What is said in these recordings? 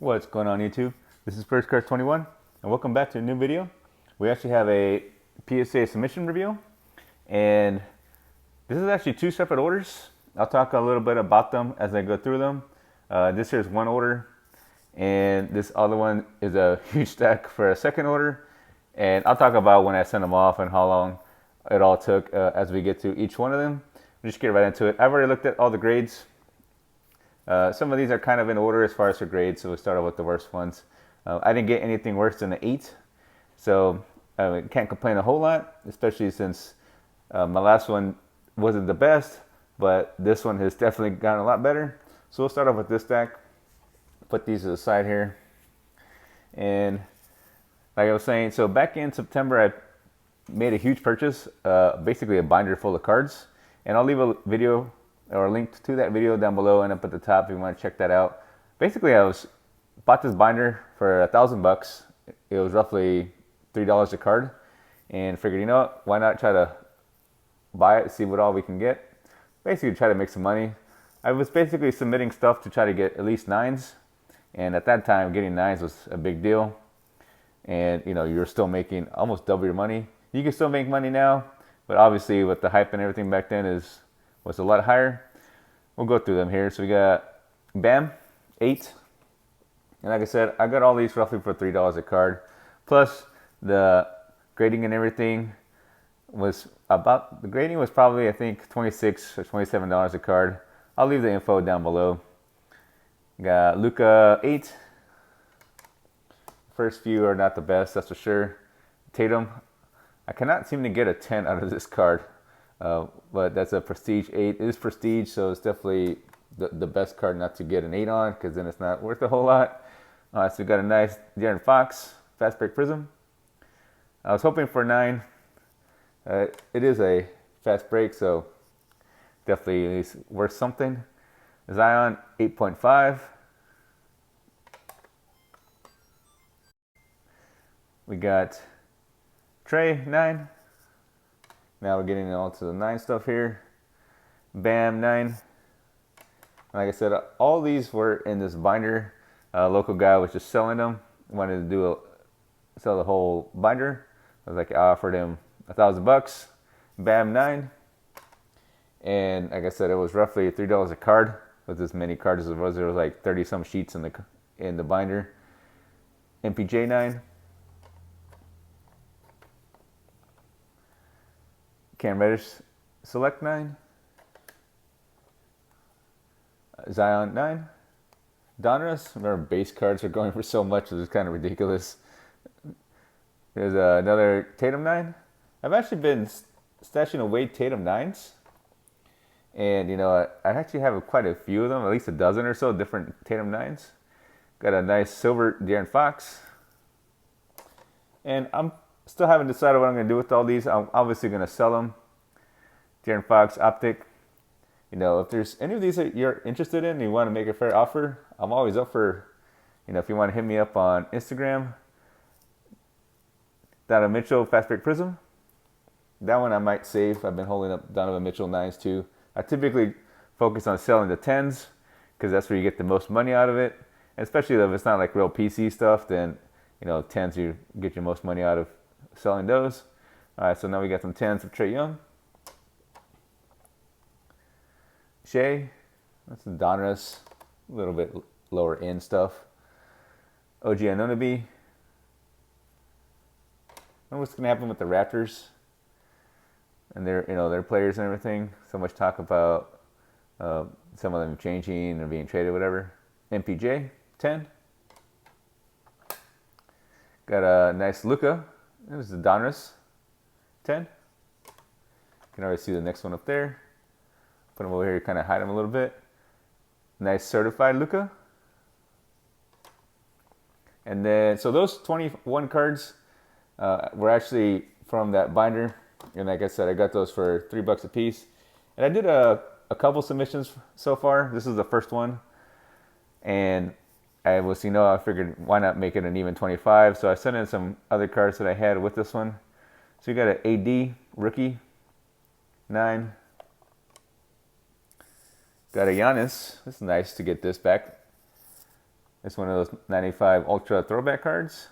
What's going on YouTube? This is First Card 21 and welcome back to a new video. We actually have a PSA submission review, and this is actually two separate orders. I'll talk a little bit about them as I go through them. This here is one order, and this other one is a huge stack for a second order, and I'll talk about when I sent them off and how long it all took as we get to each one of them. We'll just get right into it. I've already looked at all the grades. Some of these are kind of in order as far as their grades, so we'll start out with the worst ones. I didn't get anything worse than an 8, so I can't complain a whole lot, especially since my last one wasn't the best, but this one has definitely gotten a lot better. So we'll start off with this stack, put these to the side here, and like I was saying, so back in September I made a huge purchase, basically a binder full of cards, and I'll leave a video or a link to that video down below and up at the top if you want to check that out. Basically, bought this binder for $1,000. It was roughly $3 a card, and figured, you know what, why not try to buy it, see what all we can get. Basically, try to make some money. I was basically submitting stuff to try to get at least 9s, and at that time, getting 9s was a big deal. And you know, you're still making almost double your money. You can still make money now, but obviously, with the hype and everything back then, was a lot higher. We'll go through them here. So we got BAM, 8. And like I said, I got all these roughly for $3 a card. Plus the grading and everything was the grading was probably, I think, $26 or $27 a card. I'll leave the info down below. Got LUKA, 8. First few are not the best, that's for sure. Tatum, I cannot seem to get a 10 out of this card. But that's a prestige 8. It is prestige, so it's definitely the best card not to get an 8 on, because then it's not worth a whole lot. So we got a nice De'Aaron Fox fast break prism. I was hoping for 9. It is a fast break, so definitely at least worth something. Zion, 8.5. We got TRAE, 9. Now we're getting on to the 9 stuff here. BAM, 9. Like I said, all these were in this binder. Local guy was just selling them. Wanted to sell the whole binder. I was like, I offered him $1,000. BAM, 9. And like I said, it was roughly $3 a card. With as many cards as it was, there was like 30 some sheets in the binder. MPJ, 9. Cam Reddish, Select, 9. Zion, 9. Donruss, remember base cards are going for so much, it's kind of ridiculous. There's another Tatum, 9. I've actually been stashing away Tatum 9s. And you know, I actually have quite a few of them, at least a dozen or so different Tatum 9s. Got a nice silver De'Aaron Fox. And I'm still haven't decided what I'm going to do with all these. I'm obviously going to sell them. De'Aaron Fox, Optic. You know, if there's any of these that you're interested in and you want to make a fair offer, I'm always up for, you know, if you want to hit me up on Instagram. Donovan Mitchell, Fast Break Prism. That one I might save. I've been holding up Donovan Mitchell 9s too. I typically focus on selling the 10s because that's where you get the most money out of it. And especially if it's not like real PC stuff, then, you know, 10s you get your most money out of selling those. All right, so now we got some 10s for Trae Young. Shea, that's some Donruss, a little bit lower end stuff. OG Anunoby. I don't know what's gonna happen with the Raptors and their players and everything. So much talk about some of them changing or being traded, whatever. MPJ, 10. Got a nice LUKA. This is the Donruss, 10. You can already see the next one up there. Put them over here, kind of hide them a little bit. Nice certified LUKA. And then, so those 21 cards were actually from that binder. And like I said, I got those for $3 a piece. And I did a couple submissions so far. This is the first one. And I figured why not make it an even 25. So I sent in some other cards that I had with this one. So you got an AD rookie, 9. Got a GIANNIS. It's nice to get this back. It's one of those 95 Ultra throwback cards.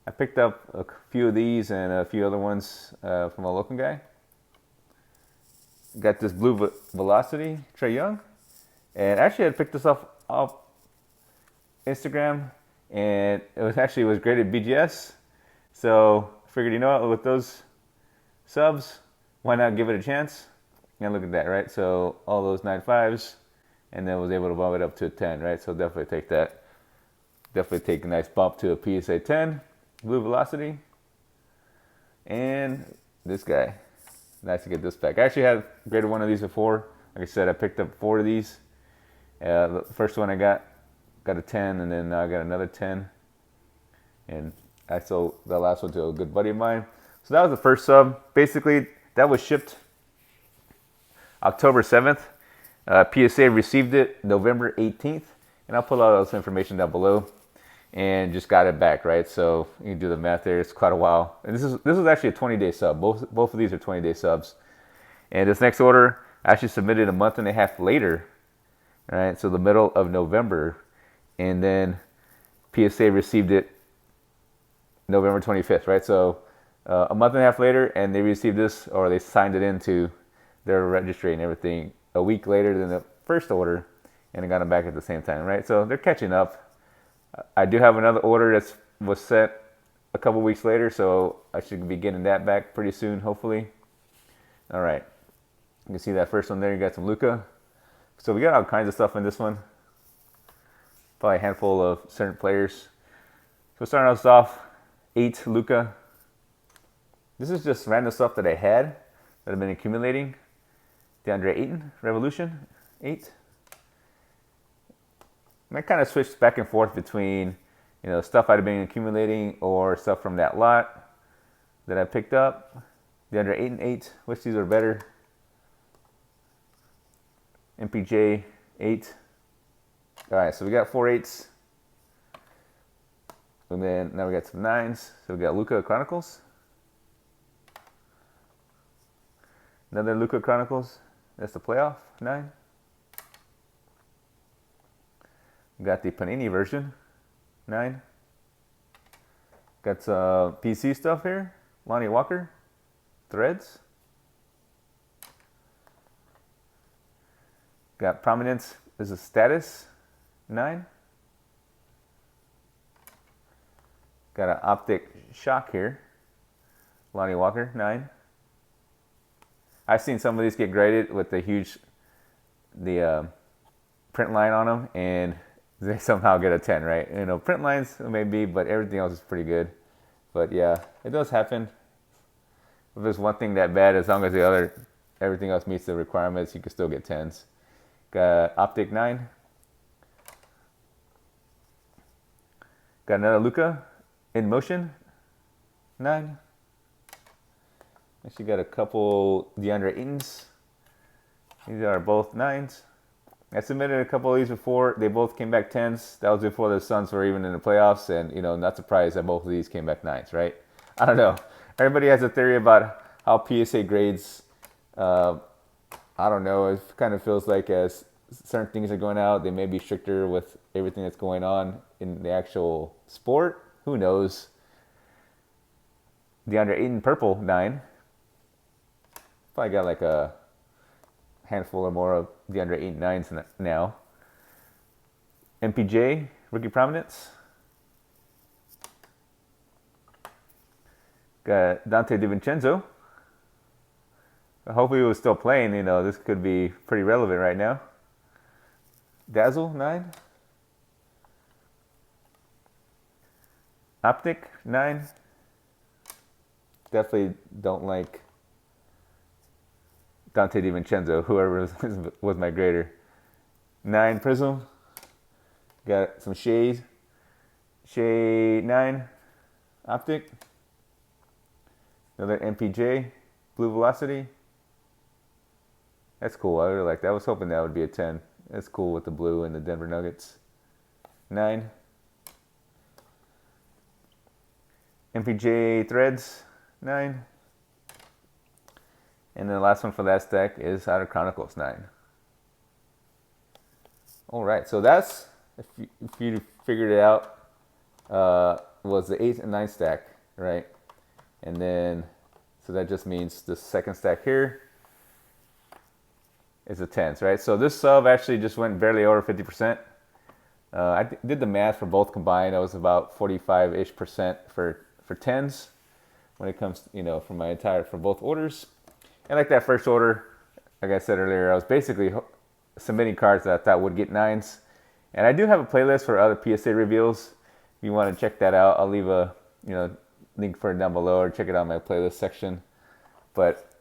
I picked up a few of these and a few other ones from a local guy. Got this blue Velocity TRAE Young, and actually I picked this up off Instagram, and it was graded BGS. So I figured, you know what, with those subs, why not give it a chance? And look at that, right? So all those 9.5s, and then was able to bump it up to a 10, right? So definitely take that. Definitely take a nice bump to a PSA 10, blue Velocity. And this guy. Nice to get this back. I actually had graded one of these before. Like I said, I picked up 4 of these. The first one I got a 10, and then now I got another 10. And I sold the last one to a good buddy of mine. So that was the first sub. Basically, that was shipped October 7th. PSA received it November 18th. And I'll put all this information down below. And just got it back, right? So you can do the math there. It's quite a while. And this is actually a 20-day sub. Both of these are 20-day subs. And this next order I actually submitted a month and a half later, right? So the middle of November, and then PSA received it November 25th, right? So a month and a half later, and they received this, or they signed it into their registry and everything a week later than the first order, and I got them back at the same time, right? So they're catching up. I do have another order that was sent a couple weeks later, so I should be getting that back pretty soon, hopefully. All right. You can see that first one there. You got some LUKA. So we got all kinds of stuff in this one. Probably a handful of certain players. So starting us off, 8 LUKA. This is just random stuff that I had that I've been accumulating. DeAndre Ayton, Revolution, 8. And I kind of switched back and forth between, you know, stuff I'd been accumulating or stuff from that lot that I picked up. DeAndre Ayton 8. Which these are better? MPJ 8. All right, so we got 4 8s. And then now we got some 9s. So we got LUKA Chronicles. Another LUKA Chronicles. That's the playoff 9. Got the Panini version, 9. Got some PC stuff here. Lonnie Walker, Threads. Got Prominence as a Status, 9. Got an Optic Shock here. Lonnie Walker, 9. I've seen some of these get graded with the huge, print line on them, and they somehow get a 10, right? You know, print lines maybe, but everything else is pretty good. But yeah, it does happen. If there's one thing that bad, as long as everything else meets the requirements, you can still get 10s. Got Optic 9. Got another LUKA In Motion 9. Actually got a couple DeAndre Aytons. These are both 9s. I submitted a couple of these before. They both came back 10s. That was before the Suns were even in the playoffs. And, you know, not surprised that both of these came back 9s, right? I don't know. Everybody has a theory about how PSA grades. I don't know. It kind of feels like as certain things are going out, they may be stricter with everything that's going on in the actual sport. Who knows? DeAndre Ayton Purple 9. Probably got like a handful or more of DeAndre Ayton 9s now. MPJ, Rookie Prominence. Got Dante DiVincenzo. Hopefully he was still playing. You know, this could be pretty relevant right now. Dazzle 9. Optic 9. Definitely don't like Dante DiVincenzo, whoever was my grader. 9 Prism. Got some Shea 9 Optic. Another MPJ, Blue Velocity. That's cool. I really like that. I was hoping that would be a 10. That's cool with the blue and the Denver Nuggets. 9. MPJ Threads, 9. And then the last one for that stack is Outer Chronicles 9. All right, so that's if you figured it out, was the 8th and 9th stack, right? And then, so that just means the second stack here is the 10s, right? So this sub actually just went barely over 50%. I did the math for both combined. I was about 45-ish% for 10s when it comes, you know, for both orders. And like that first order, like I said earlier, I was basically submitting cards that I thought would get 9s. And I do have a playlist for other PSA reveals. If you want to check that out, I'll leave a link for it down below, or check it out in my playlist section. But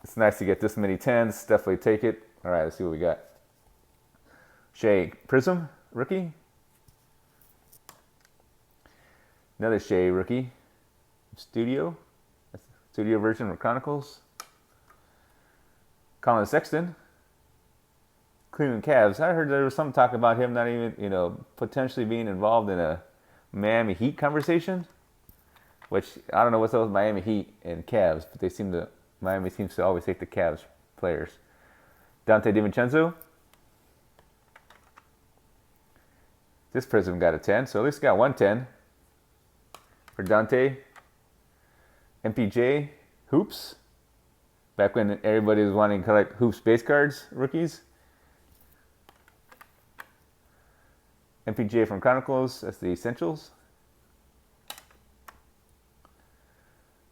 it's nice to get this many 10s. Definitely take it. All right, let's see what we got. Shea Prism rookie. Another Shea rookie. Studio version of Chronicles. Colin Sexton. Cleveland Cavs. I heard there was some talk about him not even, potentially being involved in a Miami Heat conversation. Which, I don't know what's up with Miami Heat and Cavs, but Miami seems to always take the Cavs players. Dante DiVincenzo. This Prism got a 10, so at least got one 10 for Dante. MPJ Hoops. Back when everybody was wanting to collect Hoops base cards, rookies. MPJ from Chronicles, that's the Essentials.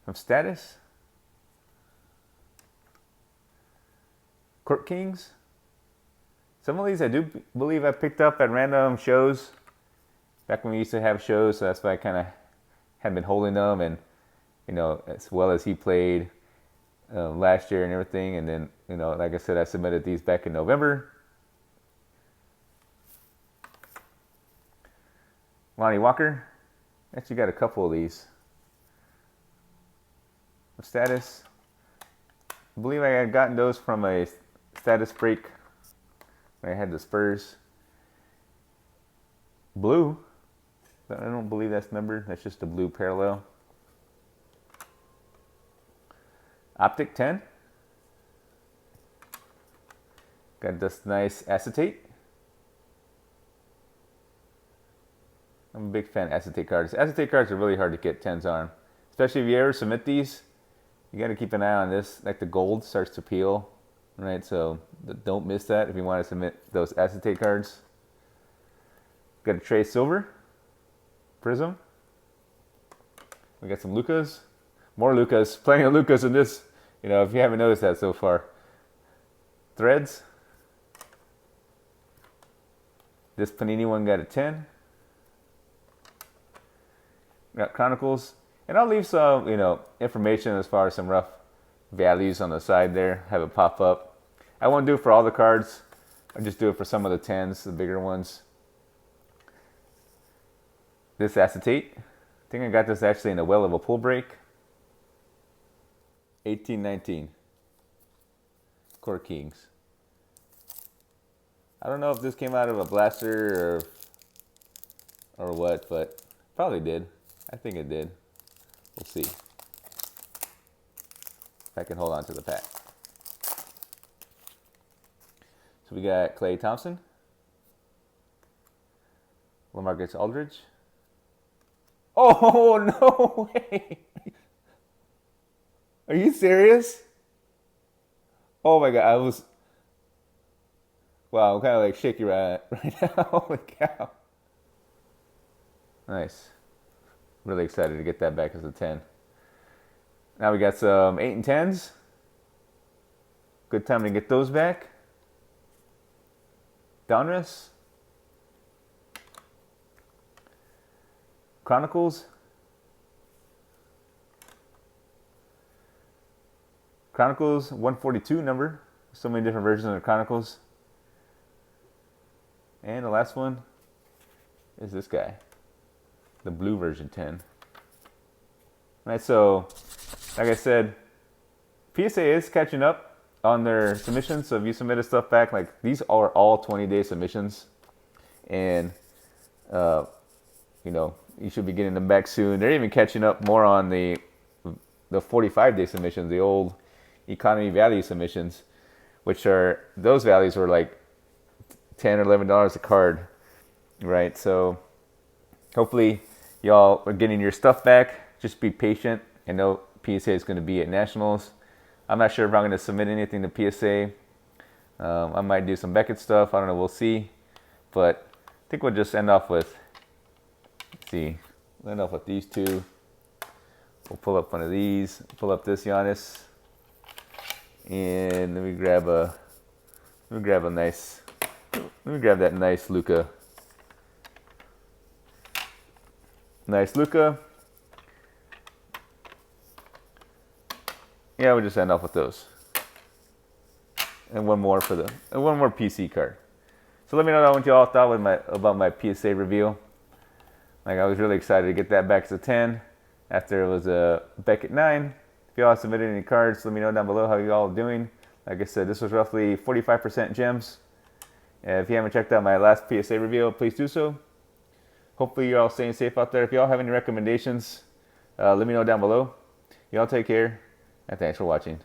From Status. Court Kings. Some of these I do believe I picked up at random shows. Back when we used to have shows, so that's why I kind of had been holding them. And, as well as he played last year and everything. And then, like I said, I submitted these back in November. Lonnie Walker. Actually got a couple of these. Status. I believe I had gotten those from a status break when I had the Spurs. Blue. I don't believe that's numbered. That's just a blue parallel. Optic 10. Got this nice acetate. I'm a big fan of acetate cards. Acetate cards are really hard to get 10s on. Especially if you ever submit these. You got to keep an eye on this. Like the gold starts to peel. Right, so don't miss that if you want to submit those acetate cards. Got a TRAE Silver. Prism. We got some LUKAs. More LUKAs. Plenty of LUKAs in this. If you haven't noticed that so far. Threads. This Panini one got a 10. Got Chronicles. And I'll leave some, information as far as some rough values on the side there. Have it pop up. I won't do it for all the cards. I'll just do it for some of the 10s, the bigger ones. This acetate. I think I got this actually in the well of a pull break. 1819. Court Kings. I don't know if this came out of a blaster or what, but probably did. I think it did. We'll see. If I can hold on to the pack. So we got Klay Thompson. LaMarcus Aldridge. Oh, no way. Are you serious? Oh my God, wow, I'm kind of like shaky right now. Holy cow. Nice. Really excited to get that back as a 10. Now we got some 8 and 10s. Good time to get those back. Donruss. Chronicles. Chronicles 142 number. So many different versions of the Chronicles. And the last one is this guy. The blue version 10. Alright, so like I said, PSA is catching up on their submissions. So if you submitted stuff back, like these are all 20-day submissions. And you should be getting them back soon. They're even catching up more on the 45-day submissions, the old economy value submissions, which are, those values were like $10 or $11 a card. right? So hopefully y'all are getting your stuff back. Just be patient. I know PSA is going to be at Nationals. I'm not sure if I'm going to submit anything to PSA. I might do some Beckett stuff. I don't know. We'll see. But I think we'll just end off with, let's see, we'll end off with these two. We'll pull up one of these. Pull up this GIANNIS. And let me grab a nice, let me grab that nice LUKA. Nice LUKA. Yeah, we'll just end off with those. And one more PC card. So let me know what y'all thought about my PSA review. Like, I was really excited to get that back to 10 after it was a Beckett 9. If y'all submitted any cards, let me know down below how y'all are doing. Like I said, this was roughly 45% gems. If you haven't checked out my last PSA review, please do so. Hopefully you're all staying safe out there. If y'all have any recommendations, let me know down below. Y'all take care, and thanks for watching.